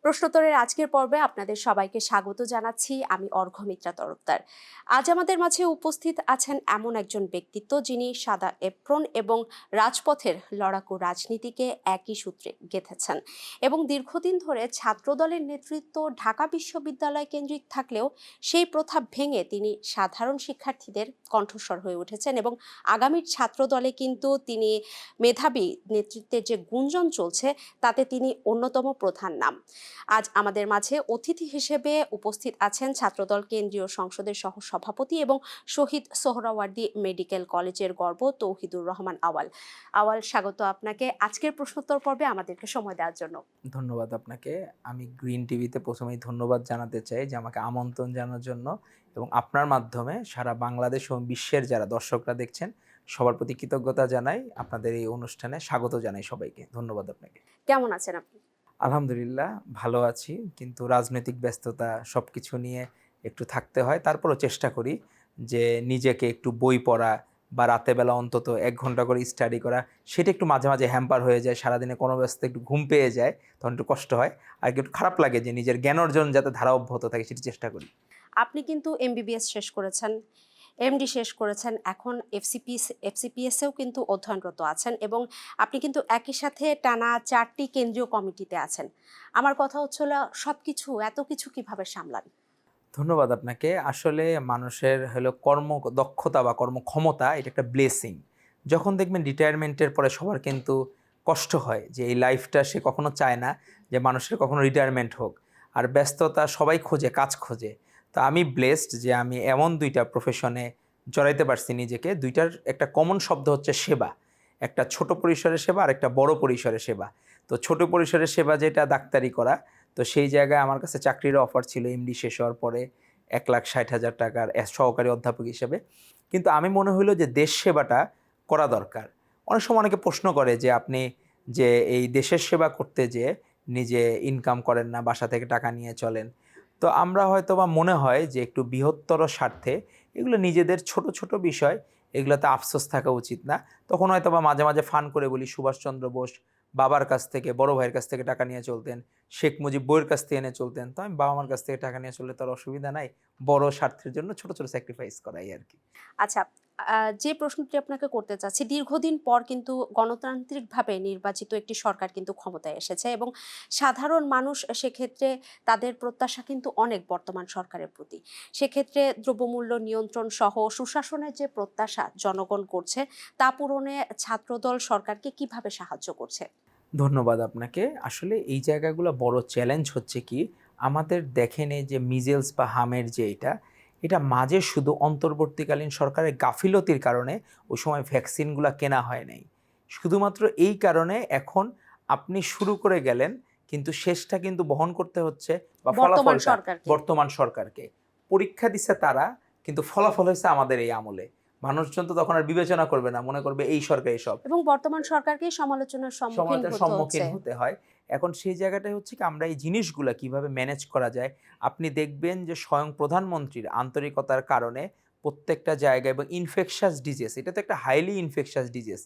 প্রশ্নোত্তরের আজকের পর্বে আপনাদের সবাইকে স্বাগত জানাচ্ছি। আমি অর্ঘ্যমিত্রা তরফদার। আজ আমাদের মাঝে উপস্থিত আছেন এমন একজন ব্যক্তিত্ব যিনি সাদা এপ্রন এবং রাজপথের লড়াকু রাজনীতিকে একই সূত্রে গেঁথেছেন এবং দীর্ঘদিন ধরে ছাত্রদলের নেতৃত্ব ঢাকা বিশ্ববিদ্যালয় কেন্দ্রিক থাকলেও সেই প্রথা ভেঙে তিনি সাধারণ শিক্ষার্থীদের কণ্ঠস্বর হয়ে উঠেছেন এবং আগামীর ছাত্রদলে কিন্তু তিনি মেধাবী নেতৃত্বের যে গুঞ্জন চলছে তাতে তিনি অন্যতম প্রধান নাম। আজ আমাদের মাঝে অতিথি হিসেবে উপস্থিত আছেন ছাত্রদল কেন্দ্রীয় সংসদের সহ সভাপতি এবং শহীদ সোহরাওয়ার্দী মেডিকেল কলেজের গর্ব তৌহিদুর রহমান আওয়াল। আওয়াল, স্বাগত আপনাকে আজকের প্রশ্নোত্তর পর্বে আমাদেরকে সময় দেওয়ার জন্য। ধন্যবাদ আপনাকে। আমি গ্রিন টিভিতে প্রথমেই ধন্যবাদ জানাতে চাই যে আমাকে আমন্ত্রণ জানার জন্য, এবং আপনার মাধ্যমে সারা বাংলাদেশ এবং বিশ্বের যারা দর্শকরা দেখছেন সবার প্রতি কৃতজ্ঞতা জানাই। আপনাদের এই অনুষ্ঠানে স্বাগত জানাই সবাইকে। ধন্যবাদ আপনাকে। কেমন আছেন আপনি? আলহামদুলিল্লাহ ভালো আছি, কিন্তু রাজনৈতিক ব্যস্ততা সব কিছু নিয়ে একটু থাকতে হয়। তারপরও চেষ্টা করি যে নিজেকে একটু বই পড়া বা রাতেবেলা অন্তত 1 ঘন্টা করে স্টাডি করা, সেটা একটু মাঝে মাঝে হ্যাম্পার হয়ে যায়। সারাদিনে কোনো ব্যস্ত একটু ঘুম পেয়ে যায়, তখন একটু কষ্ট হয় আর একটু খারাপ লাগে যে নিজের জ্ঞান অর্জন যাতে ধারা অব্যাহত থাকে সেটি চেষ্টা করি। আপনি কিন্তু এমবিবিএস শেষ করেছেন, এমডি শেষ করেছেন, এখন এফসিপিএসেও কিন্তু অধ্যয়নরত আছেন এবং আপনি কিন্তু একই সাথে টানা 4টি কেন্দ্রীয় কমিটিতে আছেন। আমার কথা হচ্ছিল, সবকিছু এত কিছু কিভাবে সামলান? ধন্যবাদ আপনাকে। আসলে মানুষের হলো কর্মদক্ষতা বা কর্মক্ষমতা, এটা একটা ব্লেসিং। যখন দেখবেন রিটায়ারমেন্টের পরে সবার কিন্তু কষ্ট হয় যে এই লাইফটা সে কখনো চায় না যে মানুষের কখনো রিটায়ারমেন্ট হোক, আর ব্যস্ততা সবাই খোঁজে, কাজ খোঁজে। তো আমি ব্লেসড যে আমি এমন 2টা প্রফেশনে জড়াইতে পারছি নিজেকে। 2টার একটা কমন শব্দ হচ্ছে সেবা। একটা ছোট পরিসরের সেবা আর একটা বড় পরিসরের সেবা। তো ছোট পরিসরের সেবা যেটা ডাক্তারি করা, তো সেই জায়গায় আমার কাছে চাকরির অফার ছিল এমডি শেষ হওয়ার পরে 1,60,000 টাকার সহকারী অধ্যাপক হিসেবে। কিন্তু আমি মনে হলো যে দেশ সেবাটা করা দরকার। অনেক সময় অনেকে প্রশ্ন করে যে আপনি যে এই দেশের সেবা করতে যেয়ে নিজে ইনকাম করেন না, বাসা থেকে টাকা নিয়ে চলেন। তো আমরা হয়তো বা মনে হয় যে একটু বৃহত্তর স্বার্থে এগুলো নিজেদের ছোট ছোট বিষয়, এগুলোতে আফসোস থাকা উচিত না। তখন হয়তো বা মাঝে মাঝে ফান করে বলি সুভাষচন্দ্র বোস বাবার কাছ থেকে, বড় ভাইয়ের কাছ থেকে টাকা নিয়ে চলতেন, শেখ মুজিব বইয়ের কাছ থেকে এনে চলতেন। তো আমি বাবা মার কাছ থেকে টাকা নিয়ে চললে তার অসুবিধা নাই, বড় স্বার্থের জন্য ছোট ছোট স্যাক্রিফাইস করাই আর কি। আচ্ছা, যে প্রশ্নটি আপনাকে করতে চাচ্ছি, দীর্ঘদিন পর কিন্তু গণতান্ত্রিকভাবে নির্বাচিত একটি সরকার কিন্তু ক্ষমতায় এসেছে এবং সাধারণ মানুষ সেক্ষেত্রে তাদের প্রত্যাশা কিন্তু অনেক বর্তমান সরকারের প্রতি। সেক্ষেত্রে দ্রব্যমূল্য নিয়ন্ত্রণ সহ সুশাসনের যে প্রত্যাশা জনগণ করছে, তা পূরণে ছাত্রদল সরকারকে কিভাবে সাহায্য করছে? ধন্যবাদ আপনাকে। আসলে এই জায়গাগুলো বড় চ্যালেঞ্জ হচ্ছে কি, আমাদের দেখেন এই যে মিজেলস বা হামের যে এটা মাঝে শুধু অন্তর্বর্তীকালীন সরকারের গাফিলতির কারণে ওই সময় ভ্যাকসিনগুলো কেনা হয় নাই। শুধুমাত্র এই কারণে এখন আপনি শুরু করে গেলেন, কিন্তু শেষটা কিন্তু বহন করতে হচ্ছে, বা বর্তমান ফলাফলটা সরকারকে। বর্তমান সরকারকে। পরীক্ষা দিচ্ছে তারা, কিন্তু ফলাফল হয়েছে আমাদের এই আমলে। মানুষজন তো তখন আর বিবেচনা করবে না, মনে করবে এই সরকার এসব। এবং বর্তমান সরকারকেই সমালোচনার সম্মুখীন সমালোচনার হতে সম্মুখীন হচ্ছে। হতে হয়। এখন সেই জায়গাটাই হচ্ছে কি, আমরা এই জিনিসগুলা কিভাবে ম্যানেজ করা যায়। আপনি দেখবেন যে স্বয়ং প্রধানমন্ত্রীর আন্তরিকতার কারণে প্রত্যেকটা জায়গায়, এবং ইনফেকশাস ডিজিজ, এটা তো একটা হাইলি ইনফেকশাস ডিজিজ,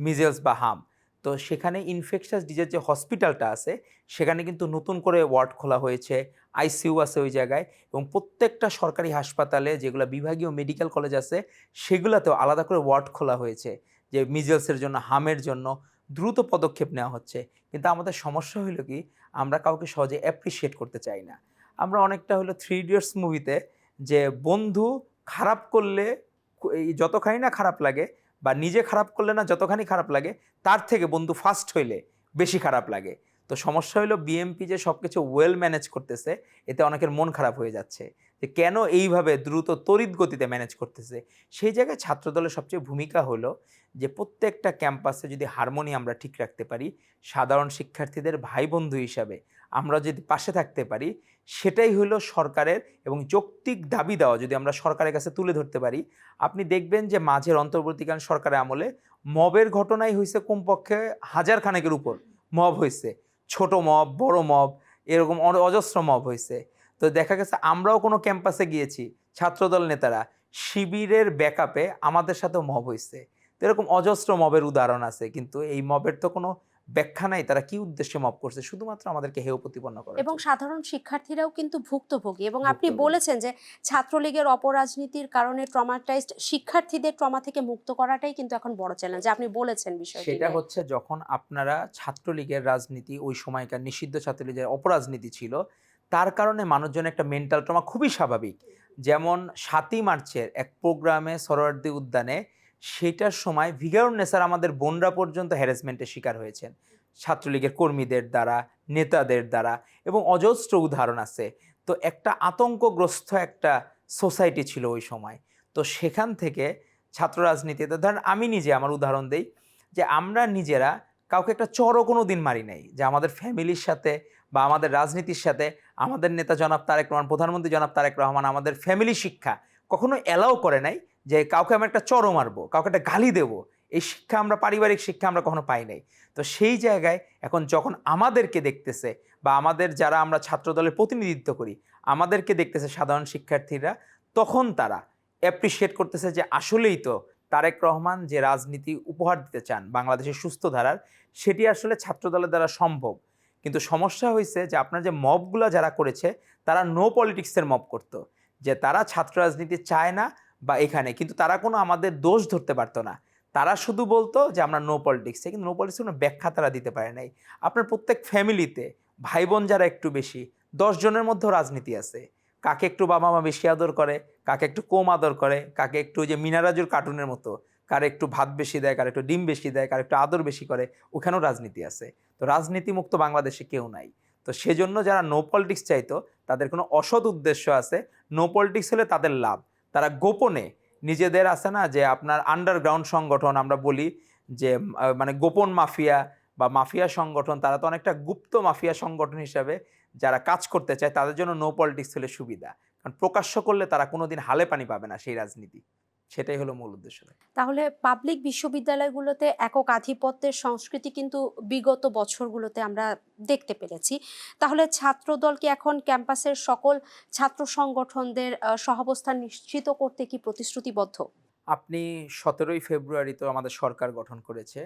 মিজেলস বা হাম। তো সেখানে ইনফেকশাস ডিজিজ যে হসপিটালটা আছে, সেখানে কিন্তু নতুন করে ওয়ার্ড খোলা হয়েছে, আইসিইউ আছে ওই জায়গায়, এবং প্রত্যেকটা সরকারি হাসপাতালে যেগুলো বিভাগীয় মেডিকেল কলেজ আছে সেগুলোতেও আলাদা করে ওয়ার্ড খোলা হয়েছে, যে মিজেলসের জন্য, হামের জন্য দ্রুত পদক্ষেপ নেওয়া হচ্ছে। কিন্তু আমাদের সমস্যা হইল কি, আমরা কাউকে সহজে অ্যাপ্রিসিয়েট করতে চাই না। আমরা অনেকটা হলো 3 ইডিয়টস মুভিতে, যে বন্ধু খারাপ করলে এই যতখানি না খারাপ লাগে, বা নিজে খারাপ করলে না যতখানি খারাপ লাগে, তার থেকে বন্ধু ফার্স্ট হইলে বেশি খারাপ লাগে। তো সমস্যা হলো বিএমপি যে সব কিছু ওয়েল ম্যানেজ করতেছে, এতে অনেকের মন খারাপ হয়ে যাচ্ছে যে কেন এইভাবে দ্রুত তড়িৎ গতিতে ম্যানেজ করতেছে। সেই জায়গায় ছাত্রদলের সবচেয়ে ভূমিকা হলো যে প্রত্যেকটা ক্যাম্পাসে যদি হারমোনি আমরা ঠিক রাখতে পারি, সাধারণ শিক্ষার্থীদের ভাই বন্ধু হিসাবে আমরা যদি পাশে থাকতে পারি, সেটাই হলো সরকারের, এবং যৌক্তিক দাবি দেওয়া যদি আমরা সরকারের কাছে তুলে ধরতে পারি। আপনি দেখবেন যে মাঝের অন্তর্বর্তীকালীন সরকারের আমলে মবের ঘটনাই হয়েছে কমপক্ষে 1000 খানেকের উপর মব হয়েছে, ছোট মব, বড় মব, এরকম অজস্র মব হয়েছে। তো দেখা গেছে আমরাও কোনো ক্যাম্পাসে গিয়েছি, ছাত্রদল নেতারা শিবিরের ব্যাকআপে আমাদের সাথেও মব হয়েছে। তো এরকম অজস্র মবের উদাহরণ আছে, কিন্তু এই মবের তো কোনো ব্যাখ্যা নাই তারা কি উদ্দেশ্যে মব করছে, শুধুমাত্র আমাদেরকে হেয় প্রতিপন্ন করার এবং জন্য। সাধারণ শিক্ষার্থীরাও কিন্তু ভুক্তভোগী, এবং আপনি ভুক্তভোগী। বলেছেন যে ছাত্রলীগের অপরাজনীতির কারণে ট্রমাটাইজড শিক্ষার্থীদের ট্রমা থেকে মুক্ত করাটাই কিন্তু এখন বড় চ্যালেঞ্জ, আপনি বলেছেন বিষয়টি সেটা নিয়ে। হচ্ছে যখন আপনারা ছাত্রলীগের রাজনীতি, ওই সময়কার নিষিদ্ধ ছাত্রলীগের অপরাজনীতি ছিল, তার কারণে মানুষজনের একটা মেন্টাল ট্রমা খুবই স্বাভাবিক। যেমন ৭ই মার্চের এক প্রোগ্রামে সোহরাওয়ার্দী উদ্যানে, সেটার সময় ভিগারুন্নেসার আমাদের বোনরা পর্যন্ত হ্যারাসমেন্টের শিকার হয়েছেন ছাত্রলীগের কর্মীদের দ্বারা, নেতাদের দ্বারা, এবং অজস্র উদাহরণ আছে। তো একটা আতঙ্কগ্রস্ত একটা সোসাইটি ছিল ওই সময়। তো সেখান থেকে ছাত্র রাজনীতিতে ধরেন আমি নিজে আমার উদাহরণ দেই, যে আমরা নিজেরা কাউকে একটা চরও কোনো দিন মারি নাই, যে আমাদের ফ্যামিলির সাথে বা আমাদের রাজনীতির সাথে আমাদের নেতা জনাব তারেক রহমান, প্রধানমন্ত্রী জনাব তারেক রহমান আমাদের ফ্যামিলি শিক্ষা কখনো অ্যালাউ করে নাই যে কাউকে আমরা একটা চরও মারবো, কাউকে একটা গালি দেবো। এই শিক্ষা আমরা, পারিবারিক শিক্ষা আমরা কখনো পাই নাই। তো সেই জায়গায় এখন যখন আমাদেরকে দেখতেছে, বা আমাদের যারা আমরা ছাত্রদলের প্রতিনিধিত্ব করি, আমাদেরকে দেখতেছে সাধারণ শিক্ষার্থীরা, তখন তারা অ্যাপ্রিসিয়েট করতেছে যে আসলেই তো তারেক রহমান যে রাজনীতি উপহার দিতে চান বাংলাদেশের সুস্থ ধারার, সেটি আসলে ছাত্রদলের দ্বারা সম্ভব। কিন্তু সমস্যা হয়েছে যে আপনার যে মবগুলো যারা করেছে, তারা নো পলিটিক্সের মব করতো, যে তারা ছাত্র রাজনীতি চায় না বা এখানে, কিন্তু তারা কোনো আমাদের দোষ ধরতে পারতো না। তারা শুধু বলতো যে আমরা নো পলিটিক্সে, কিন্তু নো পলিটিক্সের কোনো ব্যাখ্যা তারা দিতে পারে নাই। আপনার প্রত্যেক ফ্যামিলিতে ভাই বোন যারা একটু বেশি, 10 জনের মধ্যেও রাজনীতি আছে। কাকে একটু বাবা মা বেশি আদর করে, কাকে একটু কম আদর করে, কাকে একটু ওই যে মিনারাজুর কার্টুনের মতো, কার একটু ভাত বেশি দেয়, কার একটু ডিম বেশি দেয়, কার একটু আদর বেশি করে, ওখানেও রাজনীতি আছে। তো রাজনীতি মুক্ত বাংলাদেশে কেউ নাই। তো সেজন্য যারা নো পলিটিক্স চাইতো, তাদের কোনো অসৎ উদ্দেশ্য আছে। নো পলিটিক্স হলে তাদের লাভ, তারা গোপনে নিজেদের, আছে না যে আপনার আন্ডারগ্রাউন্ড সংগঠন আমরা বলি, যে মানে গোপন মাফিয়া বা মাফিয়া সংগঠন, তারা তো অনেকটা গুপ্ত মাফিয়া সংগঠন হিসাবে যারা কাজ করতে চায়, তাদের জন্য নো পলিটিক্স হলে সুবিধা। কারণ প্রকাশ্য করলে তারা কোনোদিন হালে পানি পাবে না সেই রাজনীতি। সেটাই হলো মূল উদ্দেশ্য। তাহলে পাবলিক বিশ্ববিদ্যালয়গুলোতে একক আধিপত্যের সংস্কৃতি কিন্তু বিগত বছরগুলোতে আমরা দেখতে পেরেছি। তাহলে ছাত্রদল কি এখন ক্যাম্পাসের সকল ছাত্র সংগঠনদের সহাবস্থান নিশ্চিত করতে কি প্রতিশ্রুতিবদ্ধ? আপনি 17ই ফেব্রুয়ারি তো আমাদের সরকার গঠন করেছে।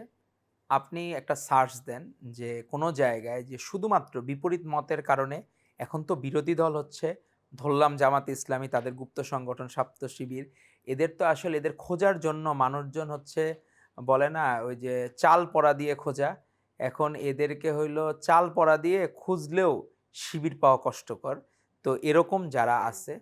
আপনি একটা সার্চ দেন যে কোনো জায়গায় যে শুধুমাত্র বিপরীত মতের কারণে, এখন তো বিরোধী দল হচ্ছে, ধরলাম জামাত ইসলামী, তাদের গুপ্ত সংগঠন ছাত্র শিবির, এদের তো আসলে এদের খোঁজার জন্য মানুষজন হচ্ছে, বলে না ওই যে চাল পড়া দিয়ে খোঁজা, এখন এদেরকে হইলো চাল পড়া দিয়ে খুঁজলেও শিবির পাওয়া কষ্টকর। তো এরকম যারা আছে,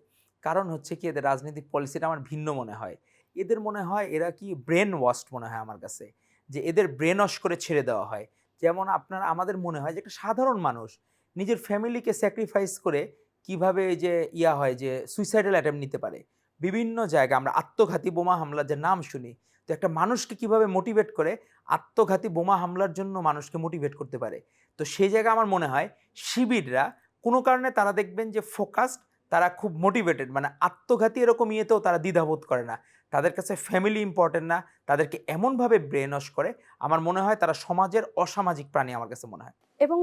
কারণ হচ্ছে কি এদের রাজনৈতিক পলিসিটা আমার ভিন্ন মনে হয়। এদের মনে হয় এরা কি ব্রেন ওয়াশড মনে হয় আমার কাছে, যে এদের ব্রেন ওয়াশ করে ছেড়ে দেওয়া হয়। যেমন আপনার, আমাদের মনে হয় যে একটা সাধারণ মানুষ নিজের ফ্যামিলিকে স্যাক্রিফাইস করে কিভাবে এই যে ইয়া হয় যে সুইসাইডাল অ্যাটেম্প নিতে পারে। বিভিন্ন জায়গায় আমরা আত্মঘাতী বোমা হামলার যে নাম শুনি, তো একটা মানুষকে কিভাবে মোটিভেট করে আত্মঘাতী বোমা হামলার জন্য মানুষকে মোটিভেট করতে পারে। তো সেই জায়গায় আমার মনে হয় শিবিররা কোনো কারণে তারা দেখবেন যে ফোকাসড, তারা খুব মোটিভেটেড, মানে আত্মঘাতী এরকম ইয়েতেও তারা দ্বিধাবোধ করে না। তাদের কাছে ফ্যামিলি ইম্পর্টেন্ট না, তাদেরকে এমনভাবে ব্রেন ওয়াশ করে, আমার মনে হয় তারা সমাজের অসামাজিক প্রাণী, আমার কাছে মনে হয়। এবং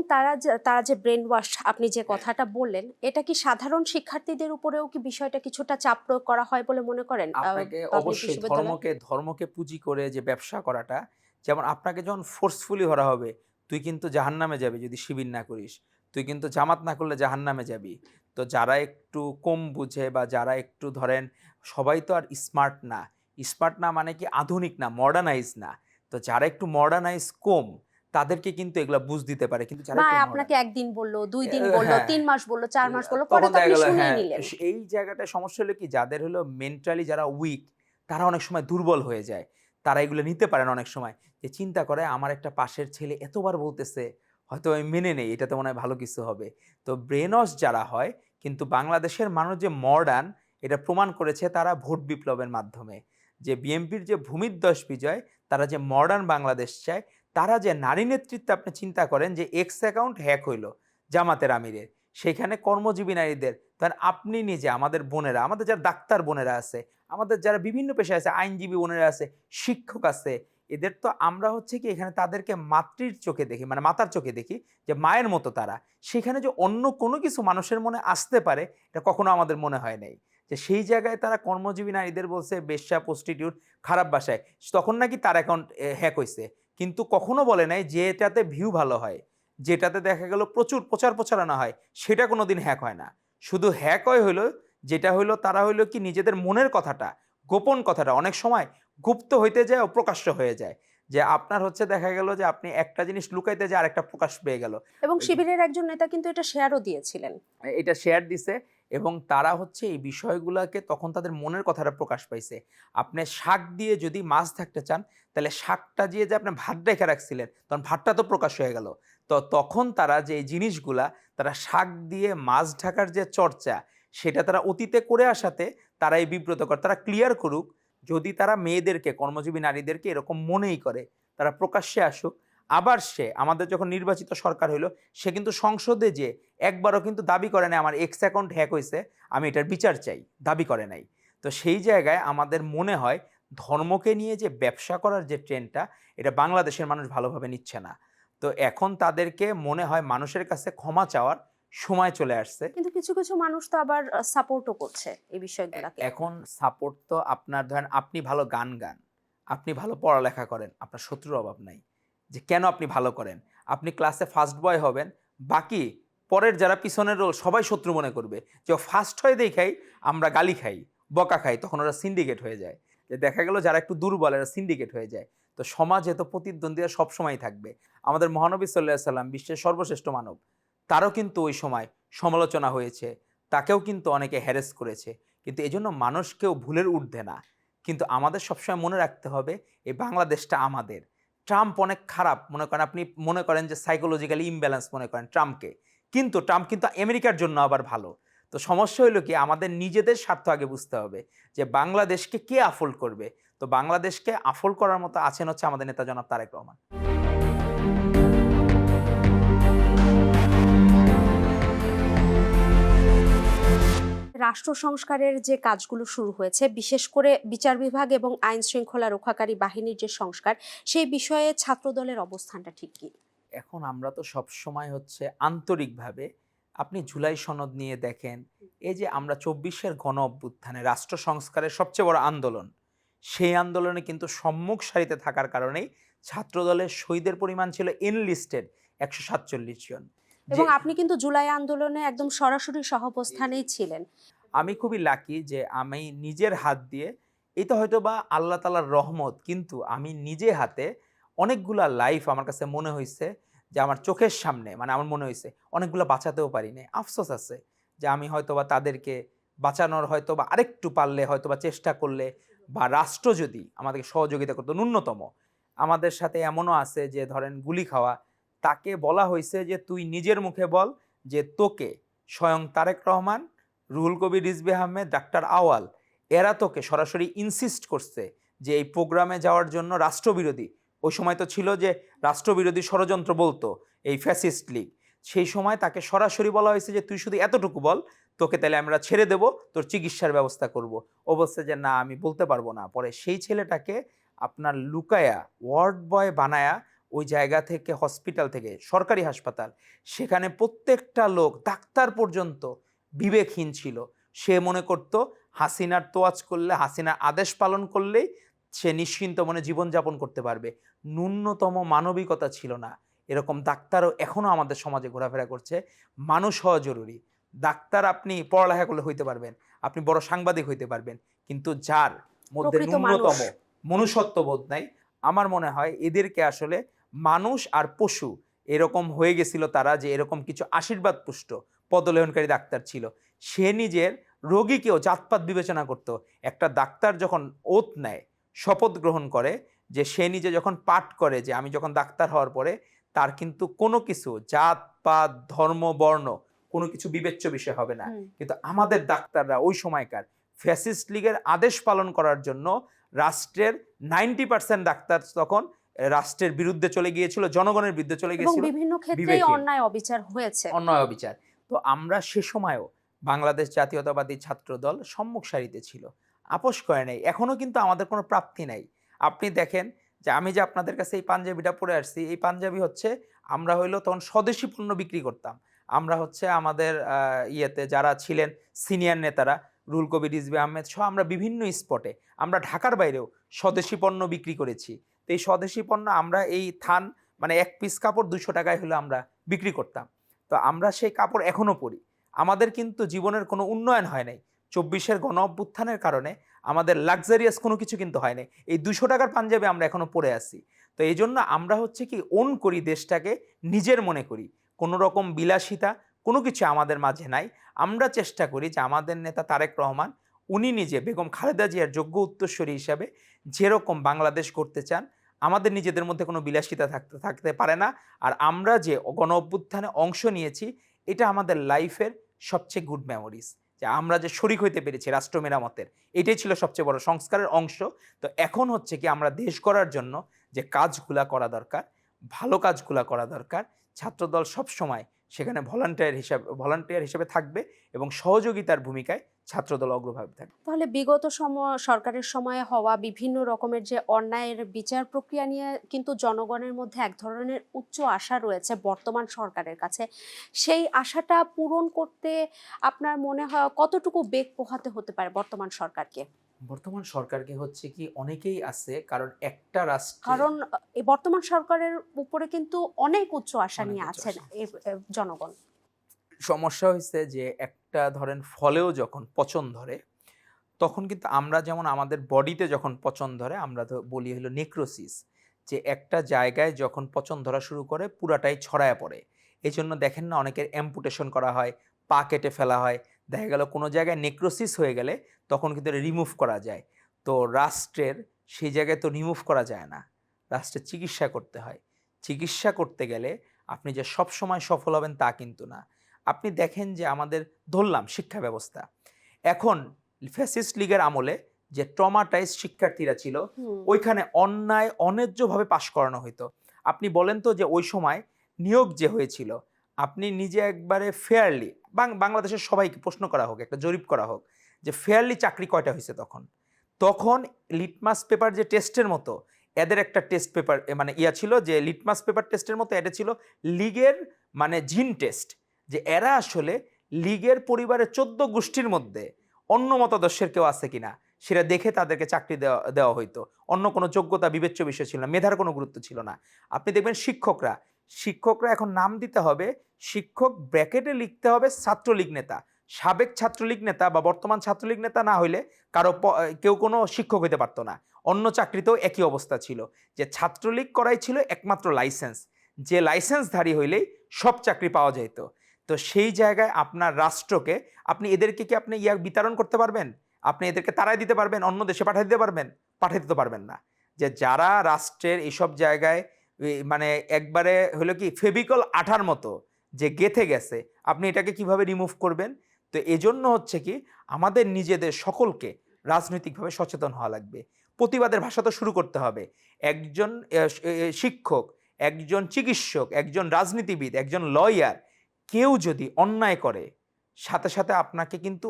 তারা যে ব্রেন ওয়াশ, আপনি যে কথাটা বললেন, এটা কি সাধারণ শিক্ষার্থীদের উপরেও কি বিষয়টা কিছুটা চাপ প্রয়োগ করা হয় বলে মনে করেন আপনাকে পাবলিক অবশ্যই বিশ্ববিদ্যালয়? ধর্মকে পুঁজি করে যে ব্যবসা করাটা, যেমন আপনাকে যখন ফোর্সফুলি ধরা হবে, তুই কিন্তু জাহান্নামে যাবি যদি শিবির না করিস, তুই কিন্তু জামাত না করলে জাহান্নামে যাবি। তো যারা একটু কম বুঝে বা যারা একটু ধরেন, সবাই তো আর স্মার্ট না। স্মার্ট না মানে কি আধুনিক না, মডার্নাইজ না। তো যারা একটু মডার্নাইজ কম, তাদেরকে কিন্তু এগুলা বুঝ দিতে পারে, কিন্তু যারা বা একটু আপনাকে ১ দিন বলল, ২ দিন বলল, হ্যাঁ, ৩ মাস বলল, ৪ মাস বলল, পরে তখন তো দেখা আপনি গেল শুনেই হ্যাঁ, নিলেন। এই জায়গাটায় সমস্যা হলো কি, যাদের হলো মেন্টালি যারা উইক, তারা অনেক সময় দুর্বল হয়ে যায়। তারা এগুলো নিতে পারে না অনেক সময়। যে চিন্তা করে আমার একটা পাশের ছেলে এতবার বলতেছে, হয়তো আমি মেনে নেই, এটাতে মনে হয় ভালো কিছু হবে। তো ব্রেন ওয়াশ যারা হয়, কিন্তু বাংলাদেশের মানুষ যে মডার্ন, এটা প্রমাণ করেছে তারা ভোট বিপ্লবের মাধ্যমে। যে বিএনপির যে ভূমিধ্বস বিজয়, তারা যে মডার্ন বাংলাদেশ চায়, তারা যে নারী নেতৃত্বে, আপনি চিন্তা করেন যে এক্স অ্যাকাউন্ট হ্যাক হইলো জামাতের আমিরের, সেখানে কর্মজীবী নারীদের, তার আপনি নিজে, আমাদের বোনেরা, আমাদের যারা ডাক্তার বোনেরা আছে, আমাদের যারা বিভিন্ন পেশায় আছে, আইনজীবী বোনেরা আছে, শিক্ষক আছে, এদের তো আমরা হচ্ছে কি এখানে তাদেরকে মাতৃর চোখে দেখি, মানে মাতার চোখে দেখি, যে মায়ের মতো তারা। সেখানে যে অন্য কোনো কিছু মানুষের মনে আসতে পারে, এটা কখনো আমাদের মনে হয় নাই। যে সেই জায়গায় তারা কর্মজীবী নারীদের বলছে বেশ্যা, প্রস্টিটিউট, খারাপ ভাষায়, তখন নাকি তার অ্যাকাউন্ট হ্যাক হয়েছে। কিন্তু কখনো বলে নাই যেটাতে ভিউ ভালো হয়, যেটাতে দেখা গেল প্রচুর প্রচার প্রচারণা হয়, সেটা কোনোদিন হ্যাক হয় না। শুধু হ্যাক হয় হলো যেটা হইলো তারা হইলো কি নিজেদের মনের কথাটা, গোপন কথাটা অনেক সময় গুপ্ত হইতে যায় ও প্রকাশ্য হয়ে যায়। যে আপনার হচ্ছে দেখা গেল যে আপনি একটা জিনিস লুকাইতে যে আরেকটা প্রকাশ পেয়ে গেল। এবং ওই যে শিবিরের একজন নেতা কিন্তু এটা শেয়ারও দিয়েছিলেন। এটা শেয়ার দিছে এবং তারা হচ্ছে এই বিষয়গুলাকে তখন তাদের মনের কথাটা প্রকাশ পাইছে। আপনি শাক দিয়ে যদি মাছ থাকতে চান, তাহলে শাকটা দিয়ে যে আপনি ভাত রেখে রাখছিলেন, তখন ভাতটা তো প্রকাশ হয়ে গেল। তো তখন তারা যে এই জিনিসগুলা তারা শাক দিয়ে মাছ ঢাকার যে চর্চা, সেটা তারা অতীতে করে আসাতে তারা এই বিব্রত করে। তারা ক্লিয়ার করুক, যদি তারা মেয়েদেরকে, কর্মজীবী নারীদেরকে এরকম মনেই করে, তারা প্রকাশ্যে আসুক। আবার সে আমাদের যখন নির্বাচিত সরকার হইল, সে কিন্তু সংসদে যে একবারও কিন্তু দাবি করে নাই আমার এক্স অ্যাকাউন্ট হ্যাক হয়েছে, আমি এটার বিচার চাই, দাবি করে নাই। তো সেই জায়গায় আমাদের মনে হয় ধর্মকে নিয়ে যে ব্যবসা করার যে ট্রেন্ডটা, এটা বাংলাদেশের মানুষ ভালোভাবে নিচ্ছে না। তো এখন তাদেরকে মনে হয় মানুষের কাছে ক্ষমা চাওয়ার সময় চলে আসছে। কিন্তু কিছু কিছু মানুষ তো আবার সাপোর্টও করছে এই বিষয়গুলোকে। এখন সাপোর্ট তো আপনার ধরেন আপনি ভালো গান গান, আপনি ভালো পড়ালেখা করেন, আপনার শত্রুর অভাব নাই। যে কেন আপনি ভালো করেন? আপনি ক্লাসে ফার্স্ট বয় হবেন, বাকি পরের যারা পিছনের রোল সবাই শত্রু মনে করবে। যে ও ফার্স্ট হয় দেখাই আমরা গালি খাই, বকা খাই, তখন ওরা সিন্ডিকেট হয়ে যায়। যে দেখা গেল যারা একটু দুর্বল এরা সিন্ডিকেট হয়ে যায়। তো সমাজে তো প্রতিদ্বন্দ্বিতা সবসময় থাকবে। আমাদের মহানবী সাল্লাল্লাহু আলাইহি সাল্লাম বিশ্বের সর্বশ্রেষ্ঠ মানব। তারও কিন্তু ওই সময় সমালোচনা হয়েছে। তাকেও কিন্তু অনেকে হ্যারাস করেছে। কিন্তু এজন্য মানুষ কেউ ভুলের ঊর্ধ্বে না। কিন্তু আমাদের সবসময় মনে রাখতে হবে এই বাংলাদেশটা আমাদের। ট্রাম্প অনেক খারাপ মনে করেন, আপনি মনে করেন যে সাইকোলজিক্যালি ইমব্যালেন্স মনে করেন ট্রাম্পকে। কিন্তু ট্রাম্প কিন্তু আমেরিকার জন্য আবার ভালো। তো সমস্যা হইলো কি আমাদের নিজেদের স্বার্থ আগে বুঝতে হবে যে বাংলাদেশকে কে আফোল্ড করবে। তো বাংলাদেশকে আফোল্ড করার মতো আছেন হচ্ছে আমাদের নেতা জনাব তারেক রহমান। রাষ্ট্র সংস্কারের যে কাজগুলো শুরু হয়েছে, বিশেষ করে বিচার বিভাগ এবং আইন শৃঙ্খলা রক্ষাকারী বাহিনীর যে সংস্কার, সেই বিষয়ে ছাত্রদলের অবস্থানটা ঠিক কি? এখন আমরা তো সবসময় হচ্ছে আন্তরিকভাবে, আপনি জুলাই সনদ নিয়ে দেখেন, এই যে আমরা ২৪-এর গণ অভ্যুত্থানে রাষ্ট্র সংস্কারের সবচেয়ে বড় আন্দোলন, সেই আন্দোলনে কিন্তু সম্মুখ সারিতে থাকার কারণেই ছাত্রদলের শহীদের পরিমাণ ছিল এনলিস্টেড ১৪৭ জন। যে এবং আপনি কিন্তু জুলাই আন্দোলনে একদম সরাসরি সহাবস্থানেই ছিলেন। আমি খুবই লাকি যে আমি নিজের হাত দিয়ে, এটা হয়তো বা আল্লাহ তাআলার রহমত, কিন্তু আমি নিজে হাতে অনেকগুলা লাইফ আমার কাছে মনে হইছে যে আমার চোখের সামনে, মানে আমার মনে হইছে অনেকগুলা বাঁচাতেও পারি নাই। আফসোস আছে যে আমি হয়তোবা তাদেরকে বাঁচানোর হয়তোবা আরেকটু পারলে, হয়তোবা চেষ্টা করলে, বা রাষ্ট্র যদি আমাদেরকে সহযোগিতা করতো ন্যূনতম। আমাদের সাথে এমনও আছে যে ধরেন গুলি খাওয়া, তাকে বলা হইছে যে তুই নিজের মুখে বল যে তোকে স্বয়ং তারেক রহমান, রুহুল কবির রিজভী আহমেদ, ডাক্তার আওয়াল, এরা তোকে সরাসরি ইনসিস্ট করছে যে এই প্রোগ্রামে যাওয়ার জন্য রাষ্ট্রবিরোধী। ওই সময় তো ছিল যে রাষ্ট্রবিরোধী ষড়যন্ত্র বলতো এই ফ্যাসিস্ট লীগ। সেই সময় তাকে সরাসরি বলা হয়েছে যে তুই শুধু এতটুকু বল, তোকে তাহলে আমরা ছেড়ে দেব, তোর চিকিৎসার ব্যবস্থা করব। ও বলছে যে না আমি বলতে পারবো না। পরে সেই ছেলেটাকে আপনার লুকায়া ওয়ার্ড বয় বানায়া ওই জায়গা থেকে, হসপিটাল থেকে, সরকারি হাসপাতাল, সেখানে প্রত্যেকটা লোক ডাক্তার পর্যন্ত বিবেকহীন ছিল। সে মনে করত হাসিনার তোয়াজ করলে, হাসিনার আদেশ পালন করলেই সে নিশ্চিন্ত মনে জীবনযাপন করতে পারবে। ন্যূনতম মানবিকতা ছিল না। এরকম ডাক্তারও এখনও আমাদের সমাজে ঘোরাফেরা করছে। মানুষ হওয়া জরুরি। ডাক্তার আপনি পড়ালেখা করলে হইতে পারবেন, আপনি বড় সাংবাদিক হইতে পারবেন, কিন্তু যার মধ্যে প্রকৃত মানুষ। ন্যূনতম মনুষ্যত্ববোধ নাই, আমার মনে হয় এদেরকে আসলে মানুষ আর পশু এরকম হয়ে গেছিল তারা, যে এরকম কিছু আশীর্বাদ পুষ্ট পদলেহনকারী ডাক্তার ছিল। সে নিজের রোগীকেও জাতপাত বিবেচনা করত। একটা ডাক্তার যখন ওথ নেয়, শপথ গ্রহণ করে, যে সে নিজে যখন পাঠ করে যে আমি যখন ডাক্তার হওয়ার পরে, তার কিন্তু কোনো কিছু জাত পাত ধর্ম বর্ণ কোনো কিছু বিবেচ্য বিষয় হবে না। কিন্তু আমাদের ডাক্তাররা ওই সময়কার ফ্যাসিস্ট লীগের আদেশ পালন করার জন্য রাষ্ট্রের 90% ডাক্তার তখন রাষ্ট্রের বিরুদ্ধে চলে গিয়েছিল, জনগণের বিরুদ্ধে চলে এবং গিয়েছিল, বিভিন্ন ক্ষেত্রেই বিবেকহীন, অন্যায় অবিচার হয়েছে। অন্যায় অবিচার। তো আমরা সে সময়ও বাংলাদেশ জাতীয়তাবাদী ছাত্র দল সম্মুখ সারিতে ছিল, আপোস করে নাই। এখনো কিন্তু আমাদের কোনো প্রাপ্তি নাই। আপনি দেখেন যে আমি যে আপনাদের কাছে এই পাঞ্জাবিটা পরে আসছি, এই পাঞ্জাবি হচ্ছে আমরা হইলো তখন স্বদেশি পণ্য বিক্রি করতাম। আমরা হচ্ছে আমাদের ইয়েতে যারা ছিলেন সিনিয়র নেতারা, রুহুল কবির রিজভী আহমেদ সহ আমরা বিভিন্ন স্পটে, আমরা ঢাকার বাইরেও স্বদেশি পণ্য বিক্রি করেছি। তো এই স্বদেশি পণ্য আমরা এই থান মানে এক পিস কাপড় 200 টাকায় হলে আমরা বিক্রি করতাম। তো আমরা সেই কাপড় এখনও পরি। আমাদের কিন্তু জীবনের কোনো উন্নয়ন হয় নাই। 24-এর গণ অভ্যুত্থানের কারণে আমাদের লাক্সারিয়াস কোনো কিছু কিন্তু হয় নাই। এই 200 টাকার পাঞ্জাবি আমরা এখনও পরে আছি। তো এই জন্য আমরা হচ্ছে কি ওন করি দেশটাকে, নিজের মনে করি। কোনো রকম বিলাসিতা কোনো কিছু আমাদের মাঝে নাই। আমরা চেষ্টা করি যে আমাদের নেতা তারেক রহমান উনি নিজে বেগম খালেদা জিয়ার যোগ্য উত্তরসূরি হিসাবে যেরকম বাংলাদেশ করতে চান, আমাদের নিজেদের মধ্যে কোনো বিলাসিতা থাকতে পারে না। আর আমরা যে গণ অভ্যুত্থানে অংশ নিয়েছি, এটা আমাদের লাইফের সবচেয়ে গুড মেমোরিজ, যে আমরা যে শরিক হইতে পেরেছি রাষ্ট্র মেরামতের, এটাই ছিল সবচেয়ে বড় সংস্কারের অংশ। তো এখন হচ্ছে কি আমরা দেশ গড়ার জন্য যে কাজগুলা করা দরকার, ভালো কাজগুলা করা দরকার, ছাত্রদল সবসময় সেখানে ভলান্টিয়ার হিসেবে থাকবে এবং সহযোগিতার ভূমিকায় ছাত্রদল অগ্রভাবে থাকবে। তাহলে বিগত সরকারের সময়ে হওয়া বিভিন্ন রকমের যে অন্যায়ের বিচার প্রক্রিয়া নিয়ে কিন্তু জনগণের মধ্যে এক ধরনের উচ্চ আশা রয়েছে বর্তমান সরকারের কাছে। সেই আশাটা পূরণ করতে আপনার মনে হয় কতটুকু বেগ পোহাতে হতে পারে বর্তমান সরকারকে? বর্তমান সরকারকে হচ্ছে কি অনেকেই আছে, কারণ একটা রাষ্ট্রে কারণ এই বর্তমান সরকারের উপরে কিন্তু অনেক উচ্চ আশা অনেক নিয়ে উচ্চ আছেন আশা। জনগণ। সমস্যা হয়েছে যে একটা ধরেন ফলেও যখন পচন ধরে, তখন কিন্তু আমরা যেমন আমাদের বডিতে যখন পচন ধরে আমরা তো বলি হলো নেক্রোসিস, যে একটা জায়গায় যখন পচন ধরা শুরু করে পুরাটাই ছড়ায় পড়ে। এই জন্য দেখেন না অনেকের অ্যাম্পুটেশন করা হয়, পা কেটে ফেলা হয়। দেখা গেল কোনো জায়গায় নেক্রোসিস হয়ে গেলে তখন কিন্তু রিমুভ করা যায়। তো রাষ্ট্রের সেই জায়গায় তো রিমুভ করা যায় না, রাষ্ট্রের চিকিৎসা করতে হয়। চিকিৎসা করতে গেলে আপনি যে সব সময় সফল হবেন তা কিন্তু না। আপনি দেখেন যে আমাদের ধরলাম শিক্ষা ব্যবস্থা, এখন ফ্যাসিস্ট লীগের আমলে যে ট্রমাটাইজ শিক্ষার্থীরা ছিল, হুম। ওইখানে অন্যায় অন্যায্যভাবে পাশ করানো হতো। আপনি বলেন তো যে ওই সময় নিয়োগ যে হয়েছিল, আপনি নিজে একবারে ফেয়ারলি বাংলাদেশের সবাইকে প্রশ্ন করা হোক, একটা জরিপ করা হোক যে ফেয়ারলি চাকরি কয়টা হয়েছে তখন। তখন লিটমাস পেপার যে টেস্টের মতো এদের একটা টেস্ট পেপার মানে ছিল, যে লিটমাস পেপার টেস্টের মতো এটা ছিল লীগের মানে জিন টেস্ট, যে এরা আসলে লীগের পরিবারের 14 গোষ্ঠীর মধ্যে অন্য মতাদর্শের কেউ আছে কিনা সেটা দেখে তাদেরকে চাকরি দেওয়া হইতো। অন্য কোনো যোগ্যতা বিবেচ্য বিষয় ছিল না, মেধার কোনো গুরুত্ব ছিল না। আপনি দেখবেন শিক্ষকরা এখন নাম দিতে হবে, শিক্ষক ব্র্যাকেটে লিখতে হবে ছাত্রলীগ নেতা, সাবেক ছাত্রলীগ নেতা বা বর্তমান ছাত্রলীগ নেতা না হইলে কেউ কোনো শিক্ষক হইতে পারতো না। অন্য চাকরিতেও একই অবস্থা ছিল, যে ছাত্রলীগ করাই ছিল একমাত্র লাইসেন্স, যে লাইসেন্সধারী হইলেই সব চাকরি পাওয়া যেত। তো সেই জায়গায় আপনার রাষ্ট্রকে আপনি এদেরকে কি আপনি বিতরণ করতে পারবেন? আপনি এদেরকে তাড়াই দিতে পারবেন? অন্য দেশে পাঠিয়ে দিতে পারবেন? পাঠিয়ে দিতে পারবেন না। যে যারা রাষ্ট্রের এইসব জায়গায় মানে একবারে হলো কি ফেভিকল আঠার মতো যে গেথে গেছে, আপনি এটাকে কিভাবে রিমুভ করবেন? তো এজন্য হচ্ছে কি আমাদের নিজেদের সকলকে রাজনৈতিকভাবে সচেতন হওয়া লাগবে। প্রতিবাদের ভাষা তো শুরু করতে হবে। একজন শিক্ষক, একজন চিকিৎসক, একজন রাজনীতিবিদ, একজন লয়ার কেউ যদি অন্যায় করে, সাথে সাথে আপনাকে কিন্তু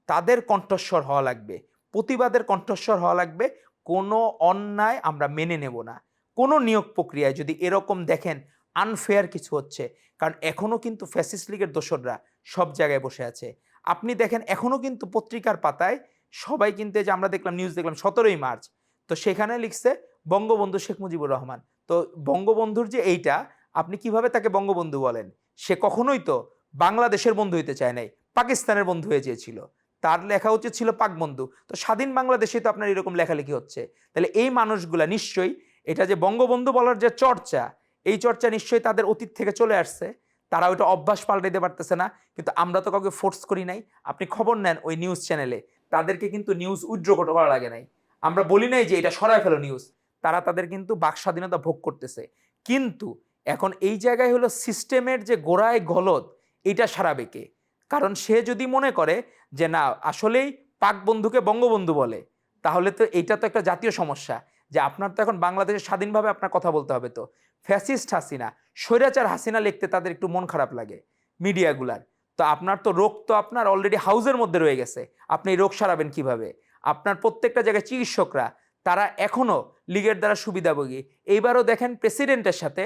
তাদের কণ্ঠস্বর হওয়া লাগবে, প্রতিবাদের কণ্ঠস্বর হওয়া লাগবে। কোনো অন্যায় আমরা মেনে নেব না। কোনো নিয়োগ প্রক্রিয়ায় যদি এরকম দেখেন আনফেয়ার কিছু হচ্ছে, কারণ এখনও কিন্তু ফ্যাসিস্ট লীগের দোসররা সব জায়গায় বসে আছে। আপনি দেখেন এখনও কিন্তু পত্রিকার পাতায় সবাই কিন্তু, যে আমরা দেখলাম নিউজ দেখলাম 17ই মার্চ, তো সেখানে লিখছে বঙ্গবন্ধু শেখ মুজিবুর রহমান। তো বঙ্গবন্ধুর যে এইটা, আপনি কিভাবে তাকে বঙ্গবন্ধু বলেন? সে কখনোই তো বাংলাদেশের বন্ধু হইতে চায় নাই, পাকিস্তানের বন্ধু হয়ে চেয়েছিল। তার লেখা উচিত ছিল পাক বন্ধু। তো স্বাধীন বাংলাদেশে তো আপনার এরকম লেখালেখি হচ্ছে। তাহলে এই মানুষগুলা নিশ্চয়ই এটা যে বঙ্গবন্ধু বলার যে চর্চা, এই চর্চা নিশ্চয়ই তাদের অতীত থেকে চলে আসছে। তারা ওইটা অভ্যাস পাল্টাইতে পারতেছে না, কিন্তু আমরা তো কাউকে ফোর্স করি নাই। আপনি খবর নেন ওই নিউজ চ্যানেলে, তাদেরকে কিন্তু নিউজ উইথড্র করা লাগে নাই। আমরা বলি নাই যে এটা সরায় ফেলো নিউজ। তারা তাদের কিন্তু বাক স্বাধীনতা ভোগ করতেছে। কিন্তু এখন এই জায়গায় হলো সিস্টেমের যে গোড়ায় গলদ, এটা সারাবে কে? কারণ সে যদি মনে করে যে না আসলেই পাক বন্ধুকে বঙ্গবন্ধু বলে, তাহলে তো এইটা তো একটা জাতীয় সমস্যা, যে আপনার তো এখন বাংলাদেশে স্বাধীনভাবে আপনার কথা বলতে হবে। তো ফ্যাসিস্ট হাসিনা, স্বৈরাচার হাসিনা লিখতে তাদের একটু মন খারাপ লাগে মিডিয়াগুলার। তো আপনার তো রোগ তো আপনার অলরেডি হাউজের মধ্যে রয়ে গেছে, আপনি এই রোগ সারাবেন কিভাবে? আপনার প্রত্যেকটা জায়গায় চিকিৎসকরা তারা এখনও লীগের দ্বারা সুবিধাভোগী। এইবারও দেখেন প্রেসিডেন্টের সাথে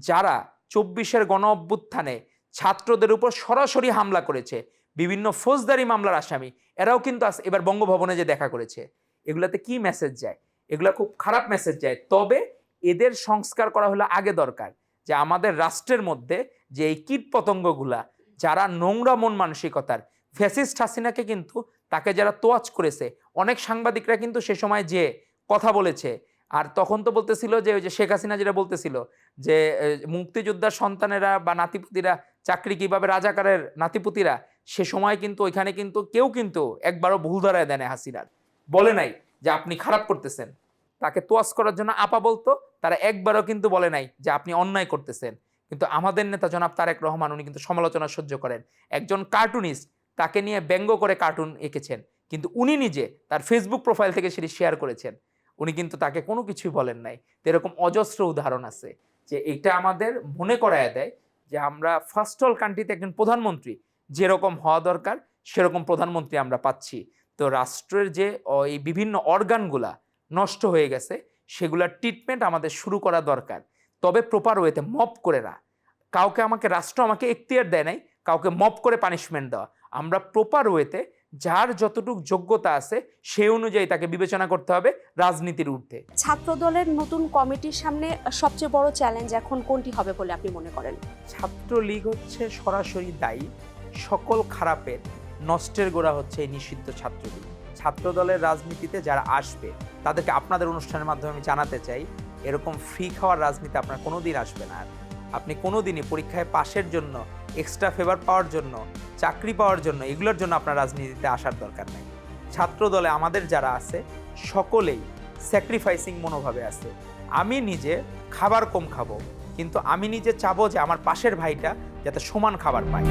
যারা 24-এর গণ অভ্যুত্থানে ছাত্রদের উপর সরাসরি হামলা করেছে, বিভিন্ন ফৌজদারি মামলার আসামি, এরাও কিন্তু এবার বঙ্গভবনে যে দেখা করেছে। এগুলাতে কি মেসেজ যায়? এগুলা খুব খারাপ মেসেজ যায়। তবে এদের সংস্কার করা হলো আগে দরকার, যে আমাদের রাষ্ট্রের মধ্যে যে এই কীট পতঙ্গগুলা যারা নোংরা মন মানসিকতার, ফ্যাসিস্ট হাসিনাকে কিন্তু তাকে যারা তোয়াজ করেছে, অনেক সাংবাদিকরা কিন্তু সে সময় যে কথা বলেছে, আর তখন তো বলতেছিল যে ওই যে শেখ হাসিনা যেটা বলতেছিল যে মুক্তিযোদ্ধার সন্তানেরা বা নাতিপুতিরা চাকরি কিভাবে রাজাকারের নাতিপুতিরা, সে সময় কিন্তু ওইখানে কিন্তু কেউ কিন্তু একবারও ভুল ধরায় দেয় না হাসিনার, বলে নাই যে আপনি খারাপ করতেছেন। তাকে তোয়াজ করার জন্য আপা বলতো, তারা একবারও কিন্তু বলে নাই যে আপনি অন্যায় করতেছেন। কিন্তু আমাদের নেতা জনাব তারেক রহমান উনি কিন্তু সমালোচনা সহ্য করেন। একজন কার্টুনিস্ট, তাকে নিয়ে ব্যঙ্গ করে কার্টুন এঁকেছেন, কিন্তু উনি নিজে তার ফেসবুক প্রোফাইল থেকে সেটি শেয়ার করেছেন। উনি কিন্তু তাকে কোনো কিছুই বলেন নাই। তো এরকম অজস্র উদাহরণ আছে, যে এটা আমাদের মনে করায় দেয় যে আমরা ফার্স্ট ওয়ার্ল্ড কান্ট্রিতে একজন প্রধানমন্ত্রী যেরকম হওয়া দরকার সেরকম প্রধানমন্ত্রী আমরা পাচ্ছি। তো রাষ্ট্রের যে এই বিভিন্ন অর্গানগুলা নষ্ট হয়ে গেছে, সেগুলার ট্রিটমেন্ট আমাদের শুরু করা দরকার, তবে প্রপার ওয়েতে, মপ করে না। কাউকে রাষ্ট্র আমাকে এখতিয়ার দেয় নাই কাউকে মপ করে পানিশমেন্ট দেওয়া। আমরা প্রপার ওয়েতে যার যতটুকু যোগ্যতা আছে সেই অনুযায়ী তাকে বিবেচনা করতে হবে রাজনীতির ঊর্ধ্বে। ছাত্র দলের নতুন কমিটির সামনে সবচেয়ে বড় চ্যালেঞ্জ এখন কোনটি হবে বলে আপনি মনে করেন? ছাত্রলীগ হচ্ছে সরাসরি দায়ী সকল খারাপের, নষ্টের গোড়া হচ্ছে এই নিষিদ্ধ ছাত্রলীগ। ছাত্র দলের রাজনীতিতে যারা আসবে তাদেরকে আপনাদের অনুষ্ঠানের মাধ্যমে আমি জানাতে চাই, এরকম ফ্রি খাওয়ার রাজনীতি আপনার কোনোদিন আসবে না। আপনি কোনোদিনই পরীক্ষায় পাশের জন্য, এক্সট্রা ফেভার পাওয়ার জন্য, চাকরি পাওয়ার জন্য, এগুলোর জন্য আপনার রাজনীতিতে আসার দরকার নেই। ছাত্র দলে আমাদের যারা আছে সকলেই স্যাক্রিফাইসিং মনোভাবে আছে। আমি নিজে খাবার কম খাবো, কিন্তু আমি নিজে চাবো যে আমার পাশের ভাইটা যাতে সমান খাবার পায়।